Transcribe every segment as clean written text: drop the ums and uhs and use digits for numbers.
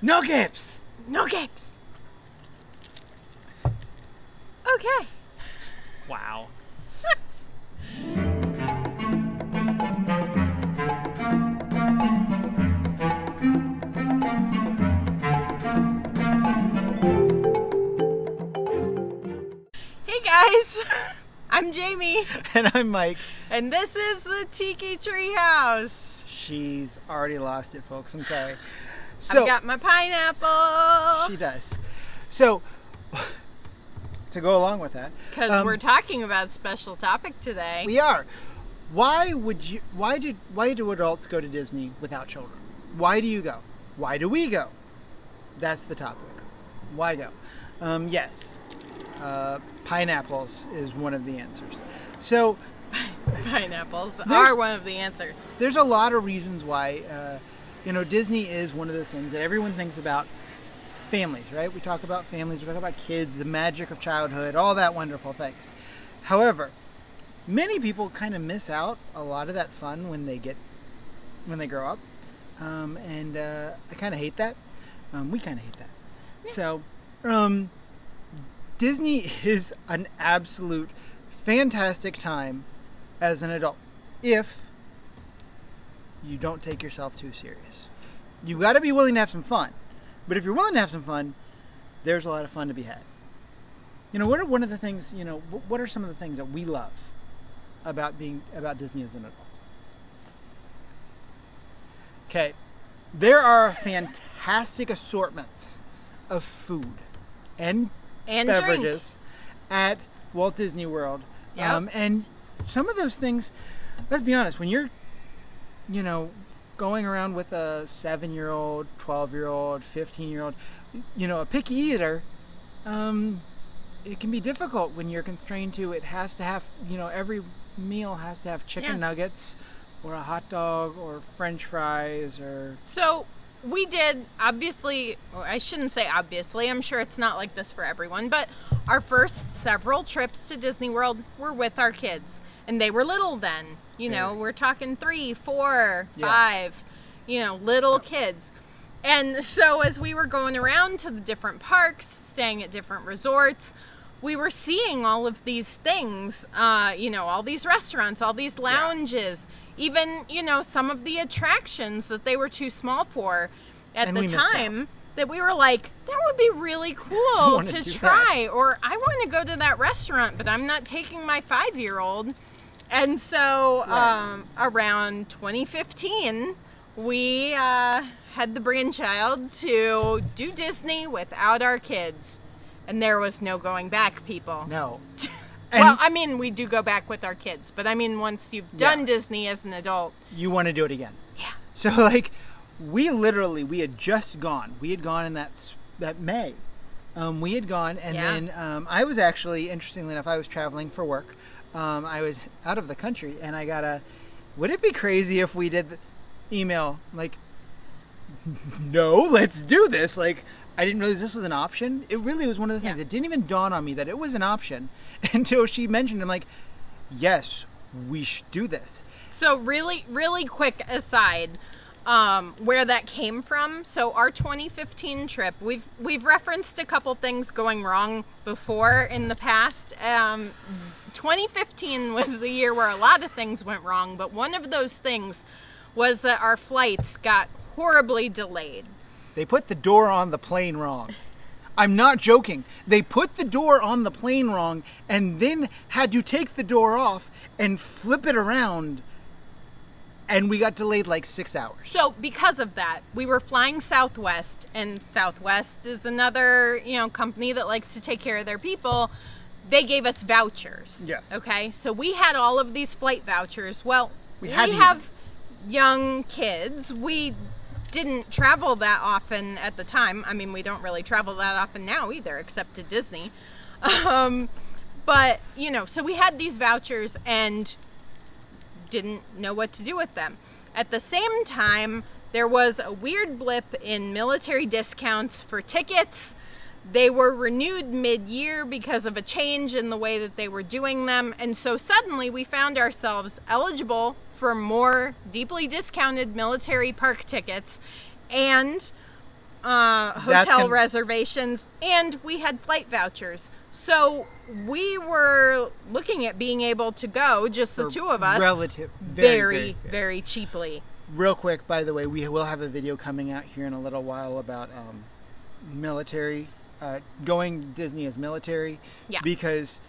No gaps. No games. Okay. Wow. Hey guys, I'm Jamie, And I'm Mike. and this is the Tiki Treehouse. She's already lost it, folks. I'm sorry. So I've got my pineapple. she does. So to go along with that, Because we're talking about a special topic today. we are. Why do adults go to Disney without children? Why do you go? Why do we go? That's the topic. Why go? Yes. Pineapples is one of the answers. So Pineapples are one of the answers. there's a lot of reasons why, Disney is one of those things that everyone thinks about. Families, right? We talk about families, we talk about kids, the magic of childhood, all that wonderful things. However, many people kind of miss out a lot of that fun when they grow up. And I kind of hate that. We kind of hate that. So, Disney is an absolute fantastic time as an adult if you don't take yourself too serious. You've got to be willing to have some fun. But if you're willing to have some fun, there's a lot of fun to be had. What are one of the things, what are some of the things that we love about Disney as an adult? Okay, there are fantastic assortments of food and beverages at Walt Disney World. Yep. And some of those things, let's be honest, when you're, going around with a 7-year-old, 12-year-old, 15-year-old, a picky eater, it can be difficult when you're constrained to it has to have, every meal has to have chicken nuggets or a hot dog or French fries or... So we did, obviously, or I shouldn't say obviously, I'm sure it's not like this for everyone, but our first several trips to Disney World were with our kids. And they were little then, we're talking 3, 4, 5, little kids. And so as we were going around to the different parks, staying at different resorts, we were seeing all of these things, all these restaurants, all these lounges, even, some of the attractions that they were too small for at the time, that we were like, that would be really cool to try. Or I want to go to that restaurant, but I'm not taking my 5-year-old. And so around 2015, we had the brainchild to do Disney without our kids. And there was no going back, people. No. Well, I mean, we do go back with our kids. But I mean, once you've done Disney as an adult. You want to do it again. Yeah. So, we had just gone. We had gone in that May. We had gone, and then I was actually, interestingly enough, I was traveling for work. I was out of the country, and I got would it be crazy if we did the email, no, let's do this. I didn't realize this was an option. It really was one of the things. It didn't even dawn on me that it was an option until she mentioned it. I'm like, yes, we should do this. So really, really quick aside, where that came from. So our 2015 trip, we've referenced a couple things going wrong before in the past. 2015 was the year where a lot of things went wrong, but one of those things was that our flights got horribly delayed. They put the door on the plane wrong. I'm not joking. They put the door on the plane wrong and then had to take the door off and flip it around, and we got delayed 6 hours. So because of that, we were flying Southwest, and Southwest is another, company that likes to take care of their people. They gave us vouchers. Yes. Okay, so we had all of these flight vouchers. Well, we have young kids. We didn't travel that often at the time. I mean, we don't really travel that often now either, except to Disney. But, so we had these vouchers and didn't know what to do with them. At the same time, there was a weird blip in military discounts for tickets. They were renewed mid-year because of a change in the way that they were doing them. And so suddenly we found ourselves eligible for more deeply discounted military park tickets and hotel reservations, and we had flight vouchers. So we were looking at being able to go, just the two of us, very cheaply. Real quick, by the way, we will have a video coming out here in a little while about military, going to Disney as military, because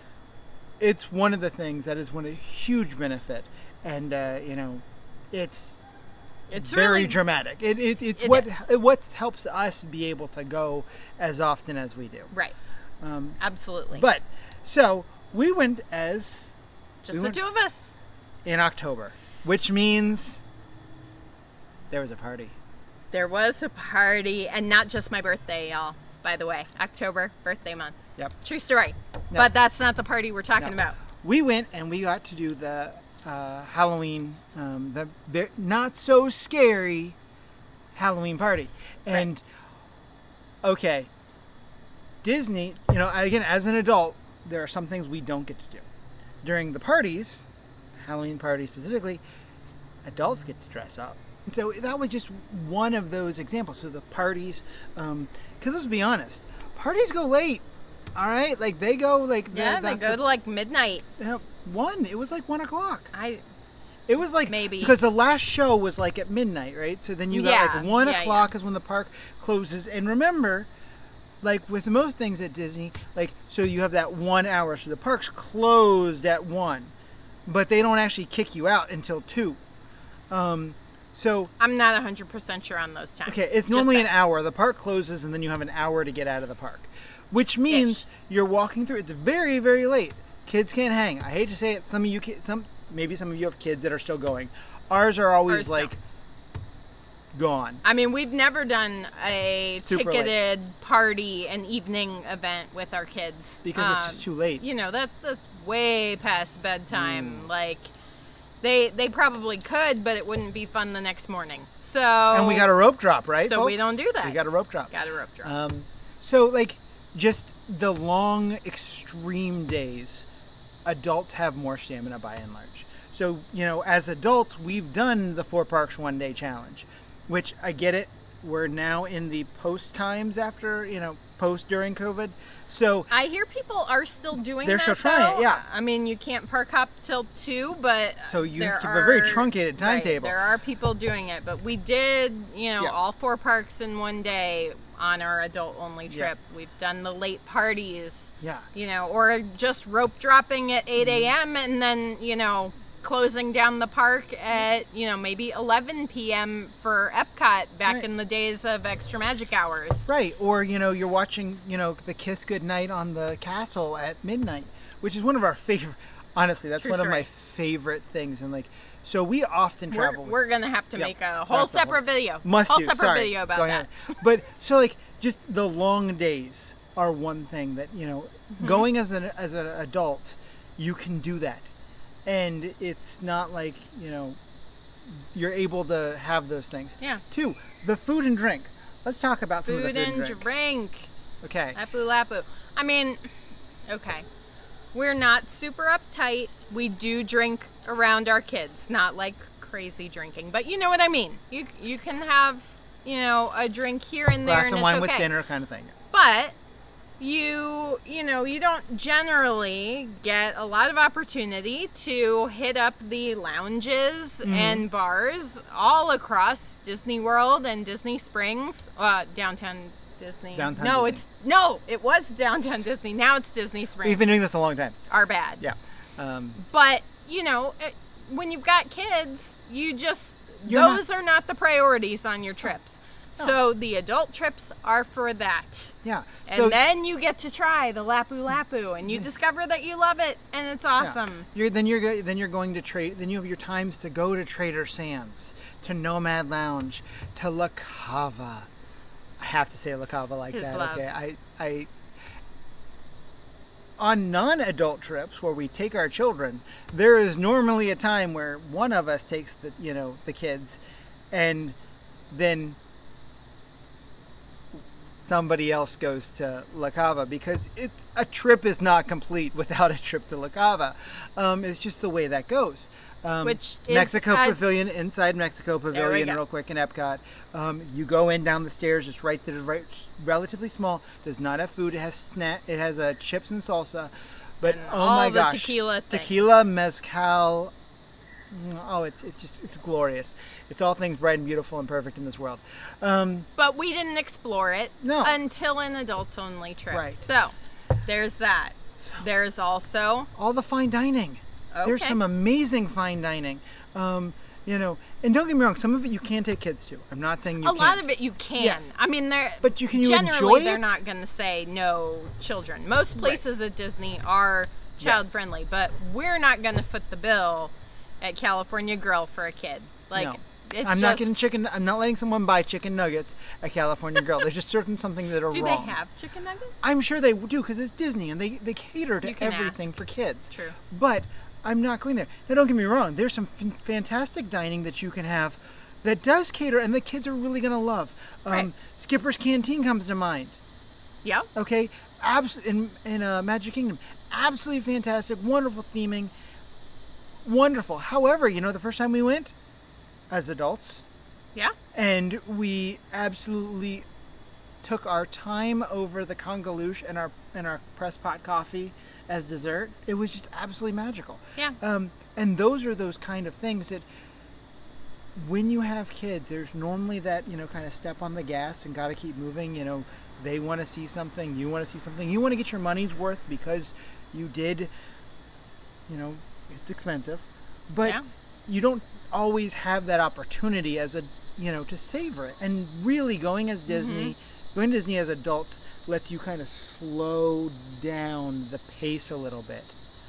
it's one of the things that is one of a huge benefit, and it's very really dramatic. It's what helps us be able to go as often as we do. Right. Absolutely. But so we went as the two of us in October, which means there was a party. There was a party, and not just my birthday, y'all. By the way, October, birthday month. Yep. True story. No. But that's not the party we're talking about. We went and we got to do the Halloween, the not so scary Halloween party. And okay, Disney, again, as an adult, there are some things we don't get to do. During the parties, Halloween parties specifically, adults get to dress up. So that was just one of those examples. So the parties, because let's be honest, parties go late. All right, like they go like they go to like midnight. It was like 1 o'clock. It was like maybe because the last show was like at midnight, right? So then you got like 1 o'clock is when the park closes. And remember, like with most things at Disney, like so you have that 1 hour. So the park's closed at 1, but they don't actually kick you out until 2. So I'm not 100% sure on those times. Okay, it's normally an hour. The park closes, and then you have an hour to get out of the park, which means you're walking through. It's very, very late. Kids can't hang. I hate to say it. Maybe some of you have kids that are still going. Ours are always gone. I mean, we've never done a ticketed party, an evening event with our kids because it's just too late. That's way past bedtime. Like. They probably could, but it wouldn't be fun the next morning. So and we got a rope drop, right? So folks? we don't do that. We got a rope drop. So like just the long extreme days, adults have more stamina by and large. So as adults, we've done the 4 parks 1 day challenge, which I get it. We're now in the post times after post during COVID. So I hear people are still doing they're that. They're still trying it, yeah. I mean, you can't park hop till 2, but so you keep a very truncated timetable. There are people doing it, but we did, all 4 parks in 1 day on our adult-only trip. Yeah. We've done the late parties, or just rope dropping at 8 a.m. and then, closing down the park at, maybe 11 p.m. for Epcot back in the days of Extra Magic Hours. Right, or, you're watching, the Kiss Goodnight on the castle at midnight, which is one of our favorite, honestly, that's one of my favorite things. And, so we often travel. We're going to have to make a whole separate video. Video about that. But, so, just the long days are one thing that, going as an adult, you can do that. And it's not like, you're able to have those things. Yeah. 2, the food and drink. Let's talk about some of the food and drink. Okay. Lapu. I mean, okay. We're not super uptight. We do drink around our kids. Not like crazy drinking. But you know what I mean. You can have, a drink here and there. Glass of wine with dinner kind of thing. But you don't generally get a lot of opportunity to hit up the lounges and bars all across Disney World and Disney Springs, downtown Disney. It was downtown Disney. Now it's Disney Springs. We've been doing this a long time. Our bad. Yeah. But when you've got kids, those are not the priorities on your trips. No. So the adult trips are for that. Yeah. And then you get to try the Lapu Lapu, and you discover that you love it, and it's awesome. Yeah. Then you're going to trade. Then you have your times to go to Trader Sam's, to Nomad Lounge, to La Cava. I have to say La Cava like that. Love. Okay. I on non-adult trips where we take our children, there is normally a time where one of us takes the kids, and then somebody else goes to La Cava, because a trip is not complete without a trip to La Cava. It's just the way that goes. which is Mexico Pavilion, inside Mexico Pavilion, real quick in Epcot. You go in down the stairs. It's right there, relatively small. Does not have food. It has It has chips and salsa. But and oh my gosh, tequila, mezcal. Oh, it's glorious. It's all things bright and beautiful and perfect in this world. But we didn't explore it until an adults only trip. Right. So there's that. There's also all the fine dining. Okay. There's some amazing fine dining. And don't get me wrong, some of it you can take kids to. I'm not saying you can't. A lot of it you can. Yes. I mean, but can you generally enjoy it? They're not going to say no children. Most places at Disney are child friendly, but we're not going to foot the bill at California Grill for a kid. Like, no. I'm not getting chicken. I'm not letting someone buy chicken nuggets at California Grill. There's just certain something that are wrong. Do they have chicken nuggets? I'm sure they do because it's Disney and they cater to everything for kids. True. But I'm not going there. Now, don't get me wrong. There's some fantastic dining that you can have that does cater and the kids are really going to love. Skipper's Canteen comes to mind. Yep. Okay. In Magic Kingdom, absolutely fantastic, wonderful theming, wonderful. However, the first time we went as adults. Yeah. And we absolutely took our time over the congaloosh and our press pot coffee as dessert. It was just absolutely magical. Yeah. And those are those kind of things that when you have kids, there's normally that, kind of step on the gas and got to keep moving. They want to see something, you want to see something. You want to get your money's worth because you did, it's expensive. But you don't always have that opportunity as to savor it. And really going as Disney, going to Disney as adults lets you kind of slow down the pace a little bit.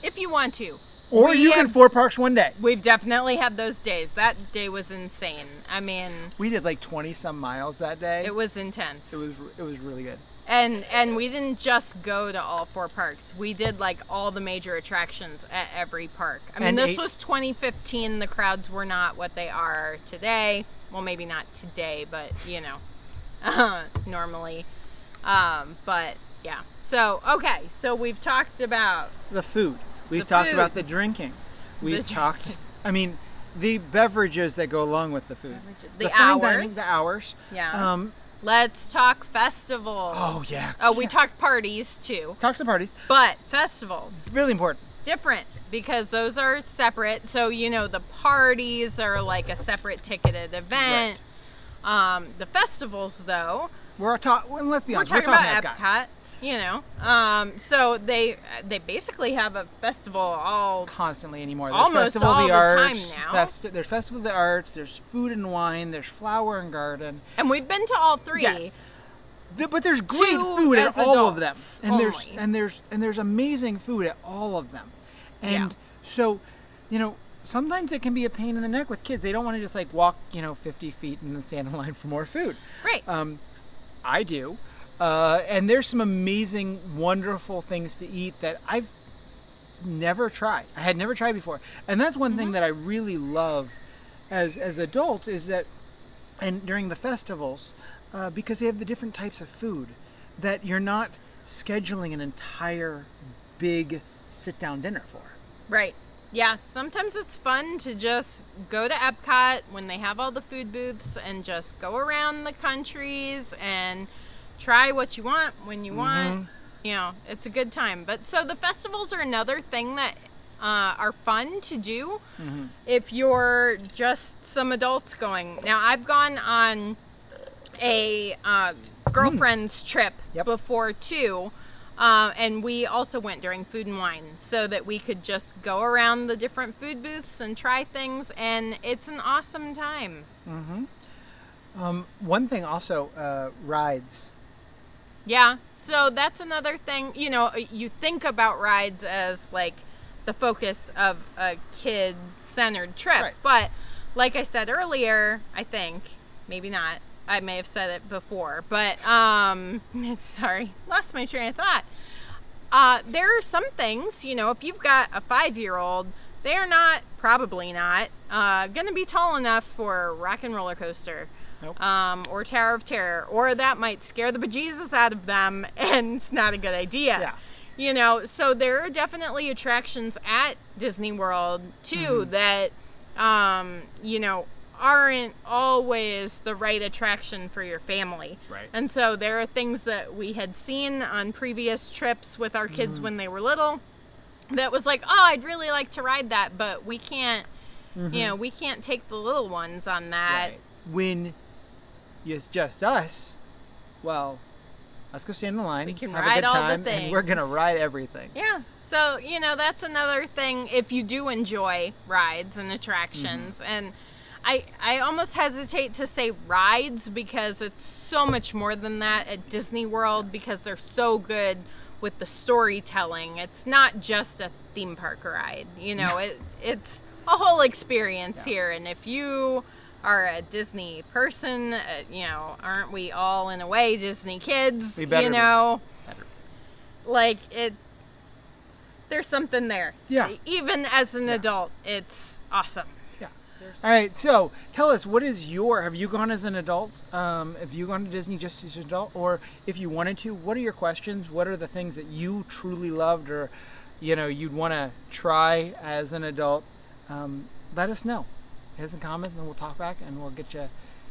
If you want to. Or you can 4 parks one day. We've definitely had those days. That day was insane. I mean, we did like 20 some miles that day. It was intense. It was really good. And we didn't just go to all 4 parks. We did like all the major attractions at every park. I mean, this was 2015. The crowds were not what they are today. Well, maybe not today, but normally. But yeah. So we've talked about the food. We've talked about the drinking. We've talked, the beverages that go along with the food. The hours. Dining, the hours. Yeah. Let's talk festivals. Oh, yeah. Oh, we talked parties, too. Talked to parties. But festivals. Really important. Different, because those are separate. So, the parties are like a separate ticketed event. Right. The festivals, though. Let's be honest. We're talking about Epcot. So they basically have a festival all constantly anymore. There's almost Festival all of the Arts, time now. There's Festival of the Arts. There's Food and Wine. There's Flower and Garden. And we've been to all 3. Yes. But there's great food at all of them, and there's amazing food at all of them, and so sometimes it can be a pain in the neck with kids. They don't want to just like walk 50 feet and then stand in line for more food. Right. I do. And there's some amazing, wonderful things to eat that I've never tried. I had never tried before. And that's one thing that I really love as adults is that, and during the festivals, because they have the different types of food, that you're not scheduling an entire big sit-down dinner for. Right. Yeah, sometimes it's fun to just go to Epcot when they have all the food booths and just go around the countries and try what you want when you want. It's a good time. But so the festivals are another thing that are fun to do if you're just some adults going. Now, I've gone on a girlfriend's trip before too, and we also went during Food and Wine so that we could just go around the different food booths and try things, and it's an awesome time. One thing also, rides. Yeah, so that's another thing. You think about rides as like the focus of a kid-centered trip, but like I said earlier, I think, maybe not, I may have said it before, but sorry, lost my train of thought. There are some things, if you've got a 5-year-old, they're probably not going to be tall enough for Rock and Roller Coaster. Nope. Or Tower of Terror, or that might scare the bejesus out of them, and it's not a good idea. Yeah. So there are definitely attractions at Disney World too that you know, aren't always the right attraction for your family. Right. And so there are things that we had seen on previous trips with our kids when they were little that was like, oh, I'd really like to ride that, but we can't, you know, we can't take the little ones on that. Right. When it's just us, well, let's go stand in line, We can have ride a good all the time, and things. we're gonna ride everything. Yeah. So, you know, that's another thing if you do enjoy rides and attractions. And I almost hesitate to say rides because it's so much more than that at Disney World because they're so good with the storytelling. It's not just a theme park ride. You know, it's a whole experience here. And if you are a Disney person, you know, aren't we all in a way Disney kids? We better you be. know, Better. like there's something there. Yeah. Even as an adult, it's awesome. All right, so tell us, what is have you gone as an adult? Have you gone to Disney just as an adult? Or if you wanted to, what are your questions? What are the things that you truly loved or, you know, you'd want to try as an adult? Let us know. Hit some comments and we'll talk back and we'll get you,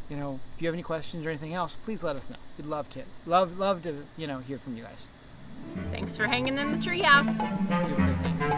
you know, if you have any questions or anything else, please let us know. We'd love to, you know, hear from you guys. Thanks for hanging in the treehouse. You're great.